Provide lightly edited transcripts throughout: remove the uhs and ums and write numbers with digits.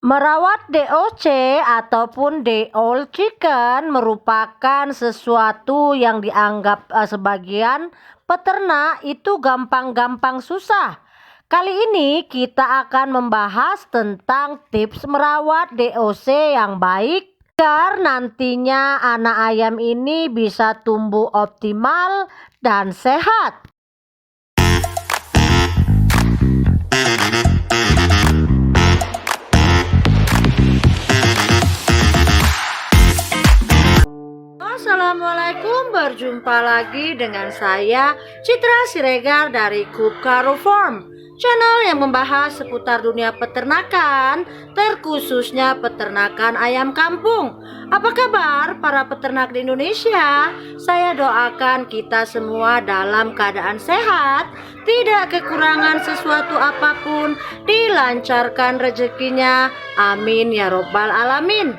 Merawat DOC ataupun day old chicken merupakan sesuatu yang dianggap sebagian peternak itu gampang-gampang susah. Kali ini kita akan membahas tentang tips merawat DOC yang baik agar nantinya anak ayam ini bisa tumbuh optimal dan sehat. Assalamualaikum, berjumpa lagi dengan saya Citra Siregar dari Kupkaro Farm, channel yang membahas seputar dunia peternakan, terkhususnya peternakan ayam kampung. Apa kabar para peternak di Indonesia? Saya doakan kita semua dalam keadaan sehat, tidak kekurangan sesuatu apapun, dilancarkan rezekinya, amin ya robbal alamin.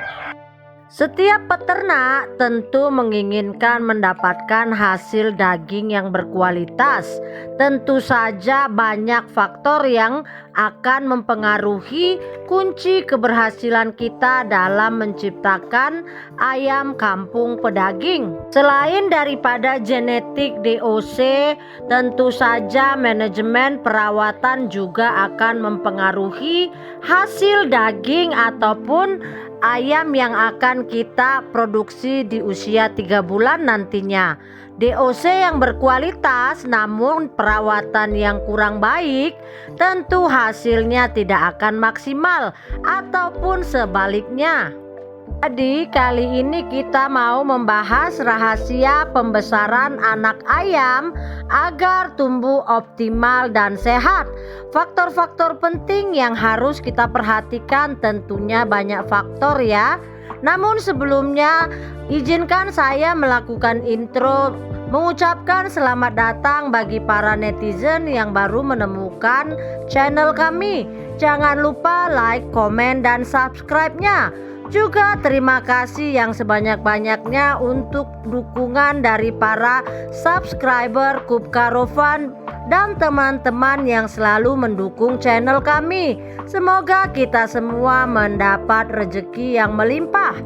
Setiap peternak tentu menginginkan mendapatkan hasil daging yang berkualitas. Tentu saja banyak faktor yang akan mempengaruhi kunci keberhasilan kita dalam menciptakan ayam kampung pedaging. Selain daripada genetik DOC, tentu saja manajemen perawatan juga akan mempengaruhi hasil daging ataupun ayam yang akan kita produksi di usia 3 bulan nantinya. DOC yang berkualitas namun perawatan yang kurang baik, tentu hasilnya tidak akan maksimal ataupun sebaliknya. Jadi kali ini kita mau membahas rahasia pembesaran anak ayam agar tumbuh optimal dan sehat. Faktor-faktor penting yang harus kita perhatikan, tentunya banyak faktor ya. Namun sebelumnya izinkan saya melakukan intro, mengucapkan selamat datang bagi para netizen yang baru menemukan channel kami. Jangan lupa like, komen, dan subscribe-nya. Juga terima kasih yang sebanyak-banyaknya untuk dukungan dari para subscriber Kupkaro Farm dan teman-teman yang selalu mendukung channel kami. Semoga kita semua mendapat rezeki yang melimpah.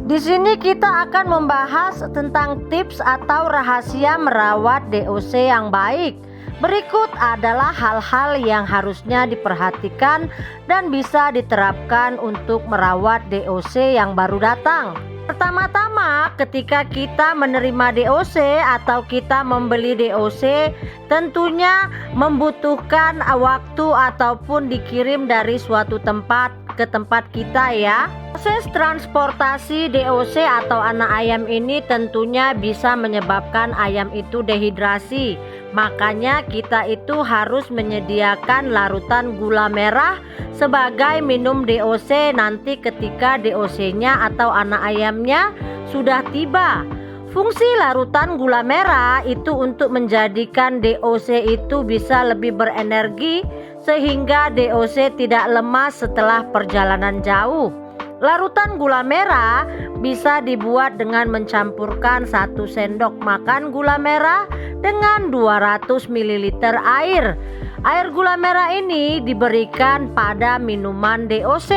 Di sini kita akan membahas tentang tips atau rahasia merawat DOC yang baik. Berikut adalah hal-hal yang harusnya diperhatikan dan bisa diterapkan untuk merawat DOC yang baru datang. Pertama-tama, ketika kita menerima DOC atau kita membeli DOC, tentunya membutuhkan waktu ataupun dikirim dari suatu tempat ke tempat kita ya. Proses transportasi DOC atau anak ayam ini tentunya bisa menyebabkan ayam itu dehidrasi. Makanya kita itu harus menyediakan larutan gula merah sebagai minum DOC nanti ketika DOC-nya atau anak ayamnya sudah tiba. Fungsi larutan gula merah itu untuk menjadikan DOC itu bisa lebih berenergi sehingga DOC tidak lemas setelah perjalanan jauh. Larutan gula merah bisa dibuat dengan mencampurkan 1 sendok makan gula merah dengan 200 ml air. Air gula merah ini diberikan pada minuman DOC.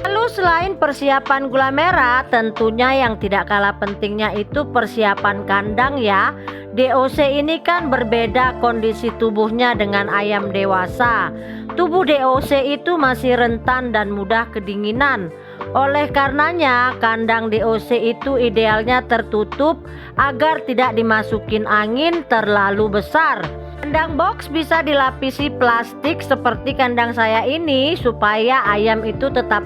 Lalu selain persiapan gula merah, tentunya yang tidak kalah pentingnya itu persiapan kandang ya. DOC ini kan berbeda kondisi tubuhnya dengan ayam dewasa. Tubuh DOC itu masih rentan dan mudah kedinginan. Oleh karenanya kandang DOC itu idealnya tertutup agar tidak dimasukin angin terlalu besar. Kandang box bisa dilapisi plastik seperti kandang saya ini supaya ayam itu tetap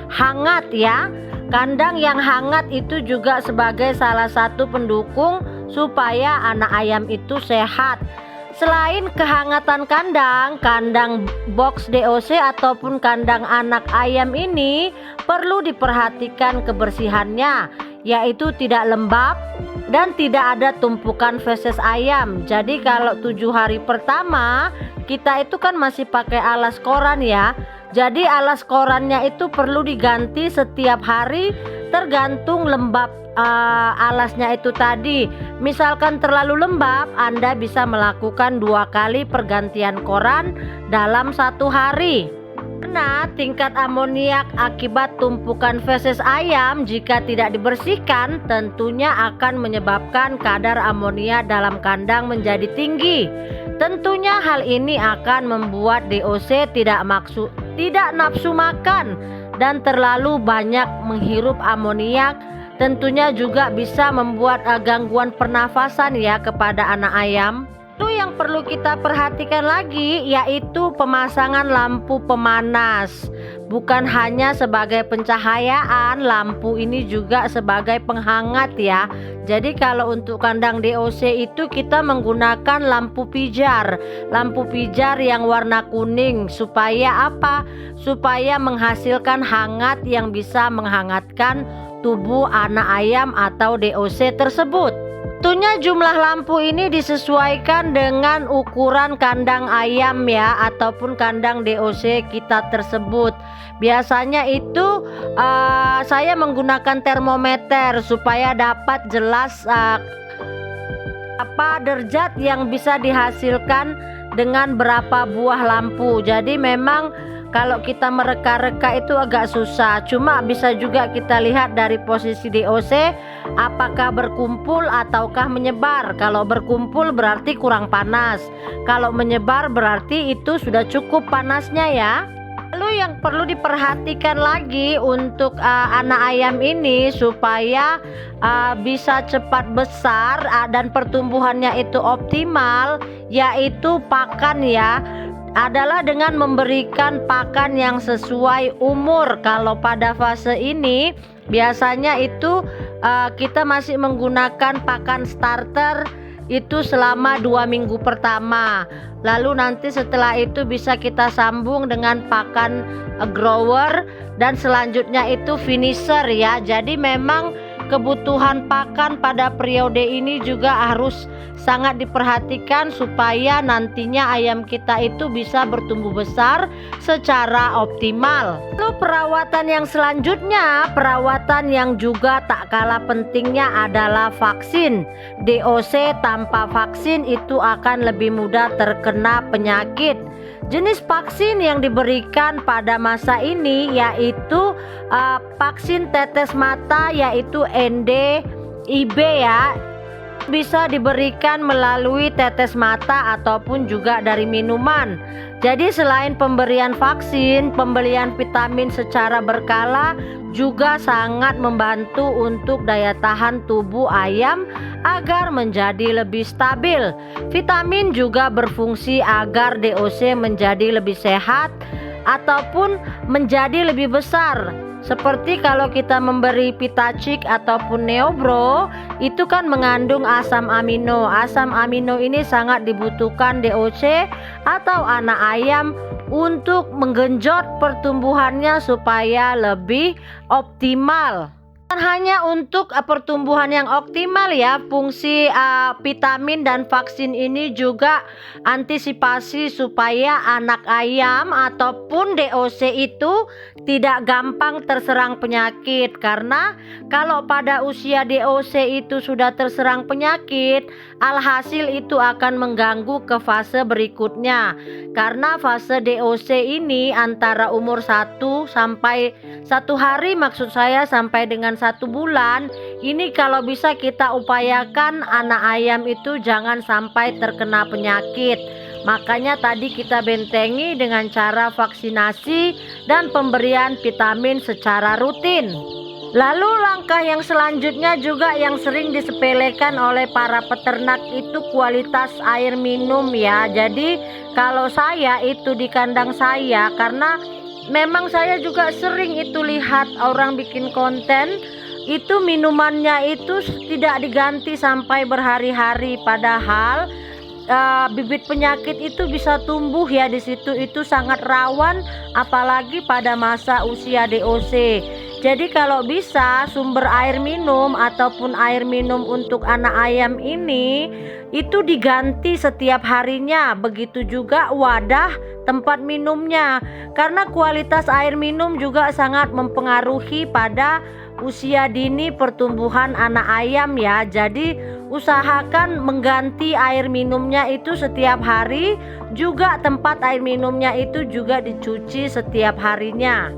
hangat ya. Kandang yang hangat itu juga sebagai salah satu pendukung supaya anak ayam itu sehat. Selain kehangatan kandang, kandang box DOC ataupun kandang anak ayam ini perlu diperhatikan kebersihannya, yaitu tidak lembab dan tidak ada tumpukan feses ayam. Jadi kalau 7 hari pertama kita itu kan masih pakai alas koran ya. Jadi alas korannya itu perlu diganti setiap hari tergantung lembab alasnya itu tadi. Misalkan terlalu lembab, Anda bisa melakukan 2 kali pergantian koran dalam 1 hari. Karena tingkat amoniak akibat tumpukan feses ayam jika tidak dibersihkan tentunya akan menyebabkan kadar amonia dalam kandang menjadi tinggi. Tentunya hal ini akan membuat DOC tidak nafsu makan dan terlalu banyak menghirup amoniak. Tentunya juga bisa membuat gangguan pernafasan ya kepada anak ayam. Lalu yang perlu kita perhatikan lagi yaitu pemasangan lampu pemanas. Bukan hanya sebagai pencahayaan, lampu ini juga sebagai penghangat ya. Jadi kalau untuk kandang DOC itu kita menggunakan lampu pijar. Lampu pijar yang warna kuning supaya apa? Supaya menghasilkan hangat yang bisa menghangatkan tubuh anak ayam atau DOC tersebut. Tentunya jumlah lampu ini disesuaikan dengan ukuran kandang ayam ya, ataupun kandang DOC kita tersebut. Biasanya itu saya menggunakan termometer supaya dapat jelas apa derajat yang bisa dihasilkan dengan berapa buah lampu. Jadi memang kalau kita mereka-reka itu agak susah. Cuma bisa juga kita lihat dari posisi DOC apakah berkumpul ataukah menyebar. Kalau berkumpul berarti kurang panas. Kalau menyebar berarti itu sudah cukup panasnya ya. Lalu yang perlu diperhatikan lagi untuk anak ayam ini supaya bisa cepat besar dan pertumbuhannya itu optimal, yaitu pakan ya, adalah dengan memberikan pakan yang sesuai umur. Kalau pada fase ini biasanya itu kita masih menggunakan pakan starter itu selama 2 minggu pertama. Lalu nanti setelah itu bisa kita sambung dengan pakan grower dan selanjutnya itu finisher ya. Jadi memang kebutuhan pakan pada periode ini juga harus sangat diperhatikan supaya nantinya ayam kita itu bisa bertumbuh besar secara optimal. Lalu perawatan yang selanjutnya, perawatan yang juga tak kalah pentingnya adalah vaksin. DOC tanpa vaksin itu akan lebih mudah terkena penyakit. Jenis vaksin yang diberikan pada masa ini yaitu vaksin tetes mata yaitu NDIB ya. Bisa diberikan melalui tetes mata ataupun juga dari minuman. Jadi selain pemberian vaksin, pemberian vitamin secara berkala juga sangat membantu untuk daya tahan tubuh ayam agar menjadi lebih stabil. Vitamin juga berfungsi agar DOC menjadi lebih sehat ataupun menjadi lebih besar. Seperti kalau kita memberi Pitachik ataupun Neobro, itu kan mengandung asam amino. Asam amino ini sangat dibutuhkan DOC atau anak ayam untuk menggenjot pertumbuhannya supaya lebih optimal. Bukan hanya untuk pertumbuhan yang optimal ya, fungsi vitamin dan vaksin ini juga antisipasi supaya anak ayam ataupun DOC itu tidak gampang terserang penyakit. Karena kalau pada usia DOC itu sudah terserang penyakit, alhasil itu akan mengganggu ke fase berikutnya. Karena fase DOC ini antara umur 1 sampai 1 hari, maksud saya sampai dengan 1 bulan. Ini kalau bisa kita upayakan anak ayam itu jangan sampai terkena penyakit. Makanya tadi kita bentengi dengan cara vaksinasi dan pemberian vitamin secara rutin. Lalu langkah yang selanjutnya juga yang sering disepelekan oleh para peternak itu kualitas air minum ya. Jadi kalau saya itu di kandang saya, karena memang saya juga sering itu lihat orang bikin konten itu minumannya itu tidak diganti sampai berhari-hari, padahal bibit penyakit itu bisa tumbuh ya di situ. Itu sangat rawan apalagi pada masa usia DOC. Jadi kalau bisa sumber air minum ataupun air minum untuk anak ayam ini itu diganti setiap harinya. Begitu juga wadah tempat minumnya, karena kualitas air minum juga sangat mempengaruhi pada usia dini pertumbuhan anak ayam ya. Jadi usahakan mengganti air minumnya itu setiap hari, juga tempat air minumnya itu juga dicuci setiap harinya.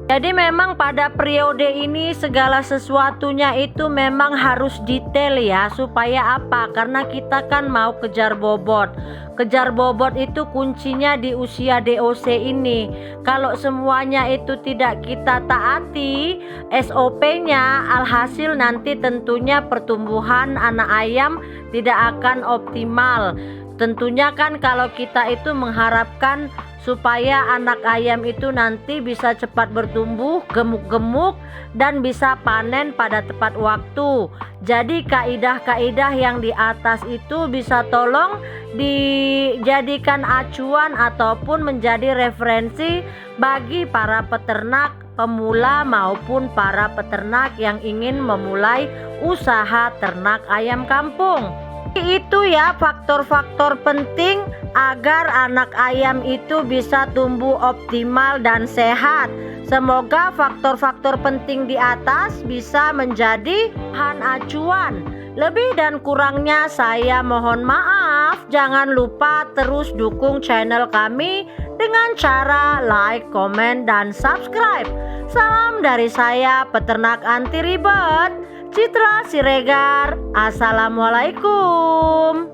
Jadi memang pada periode ini segala sesuatunya itu memang harus detail ya. Supaya apa? Karena kita kan mau kejar bobot. Kejar bobot itu kuncinya di usia DOC ini. Kalau semuanya itu tidak kita taati SOP-nya, alhasil nanti tentunya pertumbuhan anak ayam tidak akan optimal. Tentunya kan kalau kita itu mengharapkan supaya anak ayam itu nanti bisa cepat bertumbuh, gemuk-gemuk, dan bisa panen pada tepat waktu. Jadi kaidah-kaidah yang di atas itu bisa tolong dijadikan acuan ataupun menjadi referensi bagi para peternak pemula maupun para peternak yang ingin memulai usaha ternak ayam kampung. Itu ya faktor-faktor penting agar anak ayam itu bisa tumbuh optimal dan sehat. Semoga faktor-faktor penting di atas bisa menjadi bahan acuan. Lebih dan kurangnya saya mohon maaf. Jangan lupa terus dukung channel kami dengan cara like, komen, dan subscribe. Salam dari saya, peternak anti ribet, Citra Siregar. Assalamualaikum.